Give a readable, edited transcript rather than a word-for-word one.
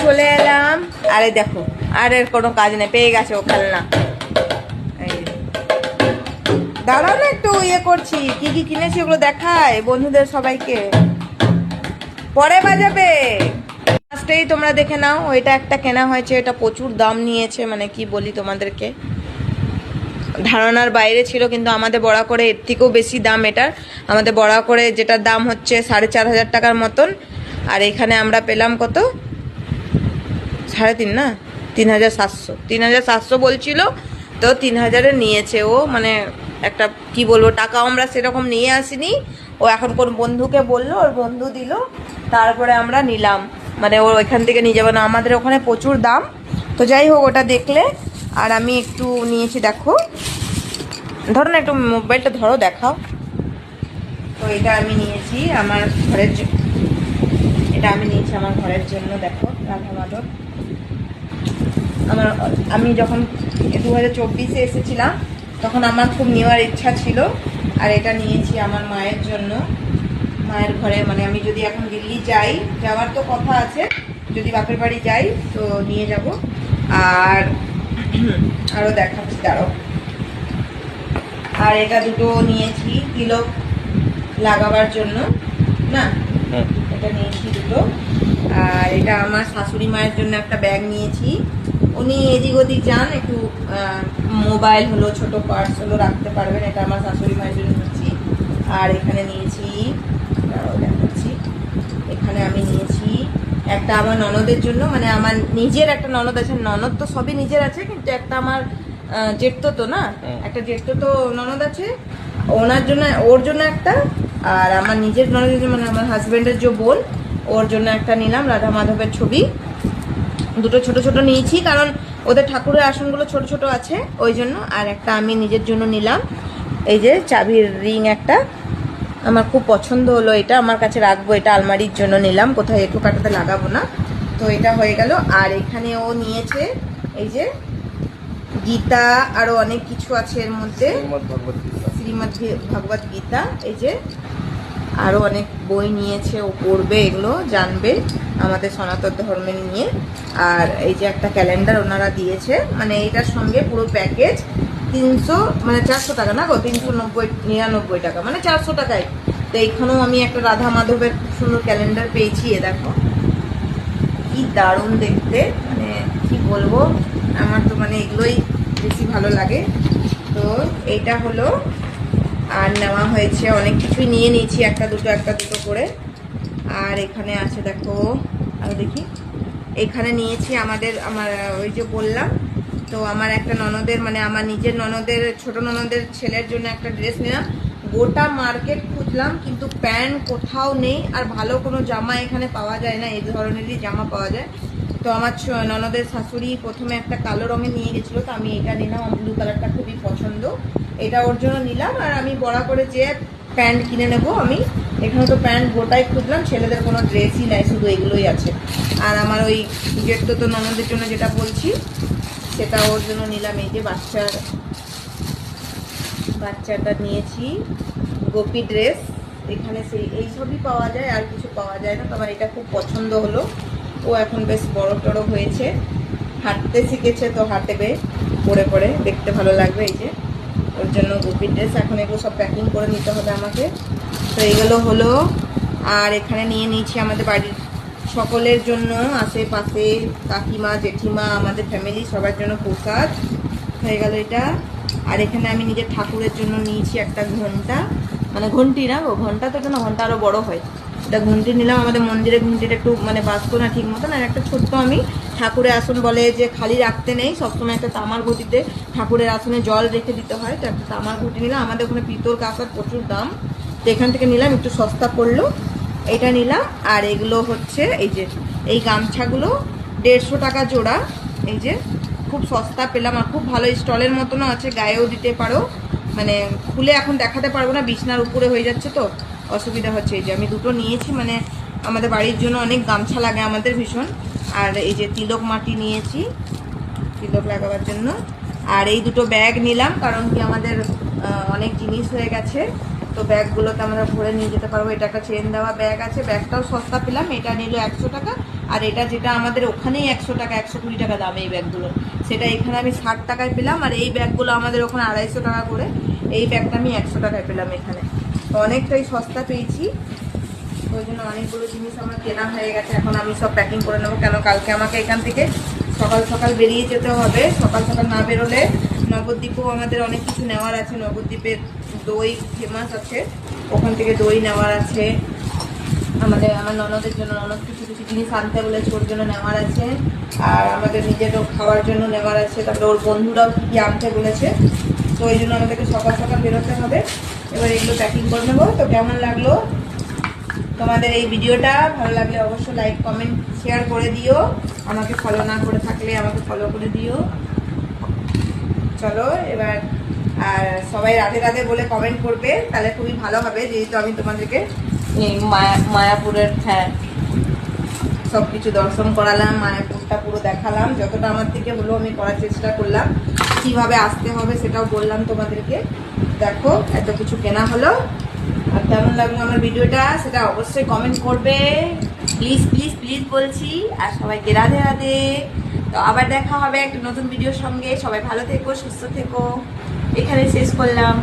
চলে এলাম। আরে দেখো, আর এর কোনো কাজ নেই, পেয়ে গেছে ও খেলনা। দাঁড়াও না, একটু ইয়ে করছি, কি কি কিনেছি ওগুলো দেখায় বন্ধুদের সবাইকে, পরে বাজাবে। ফার্স্টেই তোমরা দেখে নাও, ওইটা একটা কেনা হয়েছে, এটা প্রচুর দাম নিয়েছে, মানে কি বলি তোমাদেরকে, ধারণার বাইরে ছিল। কিন্তু আমাদের বড়া করে এর থেকেও বেশি দাম এটার। আমাদের বড়া করে যেটার দাম হচ্ছে 4,500 টাকার মতন, আর এখানে আমরা পেলাম কত, 3,500 না, 3,700, 3,700 বলছিল, তো 3,000-এ নিয়েছে ও। মানে একটা কি বলবো, টাকাও আমরা সেরকম নিয়ে আসিনি, ও এখন কোন বন্ধুকে বললো, ওর বন্ধু দিল, তারপরে আমরা নিলাম। মানে ও ওইখান থেকে নিয়ে যাবো না, আমাদের ওখানে প্রচুর দাম। তো যাই হোক, ওটা দেখলে। আর আমি একটু নিয়েছি, দেখো, ধরো না, একটু মোবাইলটা ধরো, দেখাও। তো এটা আমি নিয়েছি আমার ঘরের জন্য, এটা আমি নিয়েছি আমার ঘরের জন্য। দেখো, রাধা মাধব। আমি যখন 2024-এ এসেছিলাম, তখন আমার খুব নেওয়ার ইচ্ছা ছিল, আর এটা নিয়েছি আমার মায়ের জন্য, মায়ের ঘরে। মানে আমি যদি এখন দিল্লি যাই, যাওয়ার তো কথা আছে, যদি বাপের বাড়ি যাই তো নিয়ে যাব। আর আরও দেখাচ্ছি, দাঁড়াও। আর এটা দুটো নিয়েছি তিলক লাগাবার জন্য, না, এটা নিয়েছি দুটো। আর এটা আমার শাশুড়ি মায়ের জন্য একটা ব্যাগ নিয়েছি, উনি এদিক ওদিক যান, একটু মোবাইল হলো, ছোট পার্স হলো রাখতে পারবেন, এটা আমার শাশুড়ি মায়ের জন্য নিয়েছি। আর এখানে নিয়েছি, দেখাচ্ছি, এখানে আমি নিয়েছি একটা আমার ননদের জন্য, মানে আমার নিজের একটা ননদ আছে, ননদ তো সবই নিজের আছে, কিন্তু একটা আমার জেঠতো তো না, একটা জেঠতো তো ননদ আছে, ওনার জন্য, ওর জন্য একটা, আর আমার নিজের ননদের জন্য, মানে আমার হাজবেন্ডের যে বোন, ওর জন্য একটা নিলাম, রাধা মাধবের ছবি। দুটো ছোট ছোট নিয়েছি, কারণ ওদের ঠাকুরের আসনগুলো ছোট ছোট আছে, ওই জন্য। আর একটা আমি নিজের জন্য নিলাম, এই যে চাবির রিং একটা, আমার খুব পছন্দ হলো, এটা আমার কাছে রাখবো, এটা আলমারির জন্য নিলাম, কোথায় এঁটো কাটাতে লাগাবো না। তো এটা হয়ে গেল। আর এখানে ও নিয়েছে এই যে গীতা, আরো অনেক কিছু আছে এর মধ্যে, শ্রীমদ ভগবত গীতা, এই যে আরো অনেক বই নিয়েছে, ও পড়বে, এগুলো জানবে আমাদের সনাতন ধর্মের নিয়ে। আর এই যে একটা ক্যালেন্ডার ওনারা দিয়েছে, মানে এইটার সঙ্গে পুরো প্যাকেজ 300, মানে 400 টাকা না গো, 399 টাকা, মানে 400 টাকায়। তো এইখানেও আমি একটা রাধা মাধবের খুব সুন্দর ক্যালেন্ডার পেয়েছি, এ দেখো কি দারুণ দেখতে, মানে কি বলবো, আমার তো মানে এগুলোই বেশি ভালো লাগে। তো এইটা হলো। আর নেওয়া হয়েছে অনেক কিছুই, নিয়ে নিয়েছি একটা দুটো করে। আর এখানে আছে, দেখো, আর দেখি, এখানে নিয়েছি আমার ওই যে বললাম, তো আমার একটা ননদের, মানে আমার নিজের ননদের, ছোট ননদের ছেলের জন্য একটা ড্রেস নিলাম। গোটা মার্কেট খুঁজলাম, কিন্তু প্যান্ট কোথাও নেই, আর ভালো কোনো জামা এখানে পাওয়া যায় না, এই ধরনেরই জামা পাওয়া যায়। তো আমার ননদের শাশুড়ি প্রথমে একটা কালো রঙের নিয়ে গেছিলো, তো আমি এটা নিলাম, আমার ব্লু কালারটা খুবই পছন্দ, এটা ওর জন্য নিলাম। আর আমি বড়া করে যে প্যান্ট কিনে নেব আমি, এখানে তো প্যান্ট গোটাই খুঁজলাম, ছেলেদের কোনো ড্রেসই নাই, শুধু এগুলোই আছে। আর আমার ওই জেঠতো তো ননদের জন্য যেটা বলছি, সেটা ওর জন্য নিলাম, এই যে বাচ্চাটা নিয়েছি গোপী ড্রেস, এখানে এই সবই পাওয়া যায়, আর কিছু পাওয়া যায় না। তো আমার এটা খুব পছন্দ হলো, ও এখন বেশ বড় টড়ো হয়েছে, হাঁটতে শিখেছে, তো হাঁটবে পরে দেখতে ভালো লাগবে। এই যে ওর জন্য গোপী ড্রেস, এখন এগুলো সব প্যাকিং করে নিতে হবে আমাকে। তো এইগুলো হলো। আর এখানে নিয়ে নিয়েছি আমাদের বাড়ির সকলের জন্য, আশেপাশে কাকিমা জেঠিমা আমাদের ফ্যামিলি সবার জন্য প্রসাদ হয়ে গেল এটা। আর এখানে আমি নিজের ঠাকুরের জন্য নিয়েছি একটা ঘন্টা, মানে ঘন্টি না গো, ঘন্টা তো না, ঘন্টা আরো বড় হয়, এটা ঘন্টি নিলাম। আমাদের মন্দিরে ঘন্টিটা একটু মানে বাঁচতো না ঠিক মতন। আর একটা ছোট্ট আমি ঠাকুরের আসন বলে যে খালি রাখতে নেই, সবসময় একটা তামার ঘটিতে ঠাকুরের আসনে জল রেখে দিতে হয়, তো একটা তামার ঘটি নিলাম। আমাদের ওখানে পিতল কাঁসার প্রচুর দাম, তো এখান থেকে নিলাম, একটু সস্তা পড়লো, এটা নিলাম। আর এগুলো হচ্ছে এই যে এই গামছাগুলো 150 টাকা জোড়া, এই যে খুব সস্তা পেলাম, আর খুব ভালো স্টলের মতনও আছে, গায়েও দিতে পারো, মানে খুলে এখন দেখাতে পারবো না, বিছনার উপরে হয়ে যাচ্ছে তো অসুবিধা হচ্ছে। এই যে আমি দুটো নিয়েছি, মানে আমাদের বাড়ির জন্য অনেক গামছা লাগে আমাদের ভীষণ। আর এই যে তিলক মাটি নিয়েছি তিলক লাগাবার জন্য। আর এই দুটো ব্যাগ নিলাম, কারণ কি আমাদের অনেক জিনিস হয়ে গেছে, তো ব্যাগগুলোতে আমরা ভরে নিয়ে যেতে পারবো। এটা একটা চেন দেওয়া ব্যাগ আছে, ব্যাগটাও সস্তা পেলাম। এটা নিল 100 টাকা, আর এটা যেটা আমাদের ওখানেই 100 টাকা 120 টাকা দাম এই ব্যাগগুলো, সেটা এখানে আমি 60 টাকায় পেলাম। আর এই ব্যাগগুলো আমাদের ওখানে 250 টাকা করে, এই ব্যাগটা আমি 100 টাকায় পেলাম এখানে। তো অনেকটাই সস্তা পেয়েছি, ওই জন্য অনেকগুলো জিনিস আমার কেনা হয়ে গেছে। এখন আমি সব প্যাকিং করে নেবো, কেন কালকে আমাকে এখান থেকে সকাল সকাল বেরিয়ে যেতে হবে। সকাল সকাল না বেরোলে নবদ্বীপেও আমাদের অনেক কিছু নেওয়ার আছে। নবদ্বীপের দই ফেমাস আছে, ওখান থেকে দই নেওয়ার আছে আমার ননদের জন্য। ননদ কিছু কিছু জিনিস আনতে বলেছে, ওর জন্য নেওয়ার আছে। আর আমাদের নিজেরও খাওয়ার জন্য নেওয়ার আছে। তারপরে ওর বন্ধুরাও কি আনতে বলেছে, তো ওই জন্য আমাদেরকে সকাল সকাল বেরোতে হবে। এবার এগুলো প্যাকিং করে নেবো। তো কেমন লাগলো তোমাদের এই ভিডিওটা? ভালো লাগলে অবশ্যই লাইক কমেন্ট শেয়ার করে দিও। আমাকে ফলো না করে থাকলে আমাকে ফলো করে দিও। চলো এবার, আর সবাই রাধে রাধে বলে কমেন্ট করবে, তাহলে খুবই ভালো হবে। যেহেতু আমি তোমাদেরকে মায়াপুরের সব কিছু দর্শন করালাম, মায়াপুরটা পুরো দেখালাম, যতটা আমার থেকে হলো আমি করার চেষ্টা করলাম। কিভাবে আসতে হবে সেটাও বললাম তোমাদেরকে। দেখো এত কিছু কেনা হলো, আর কেমন লাগলো আমার ভিডিওটা সেটা অবশ্যই কমেন্ট করবে। প্লিজ প্লিজ প্লিজ বলছি। আর সবাইকে রাধে রাধে। তো আবার দেখা হবে একটা নতুন ভিডিওর সঙ্গে। সবাই ভালো থেকো, সুস্থ থেকো। এখানে শেষ করলাম।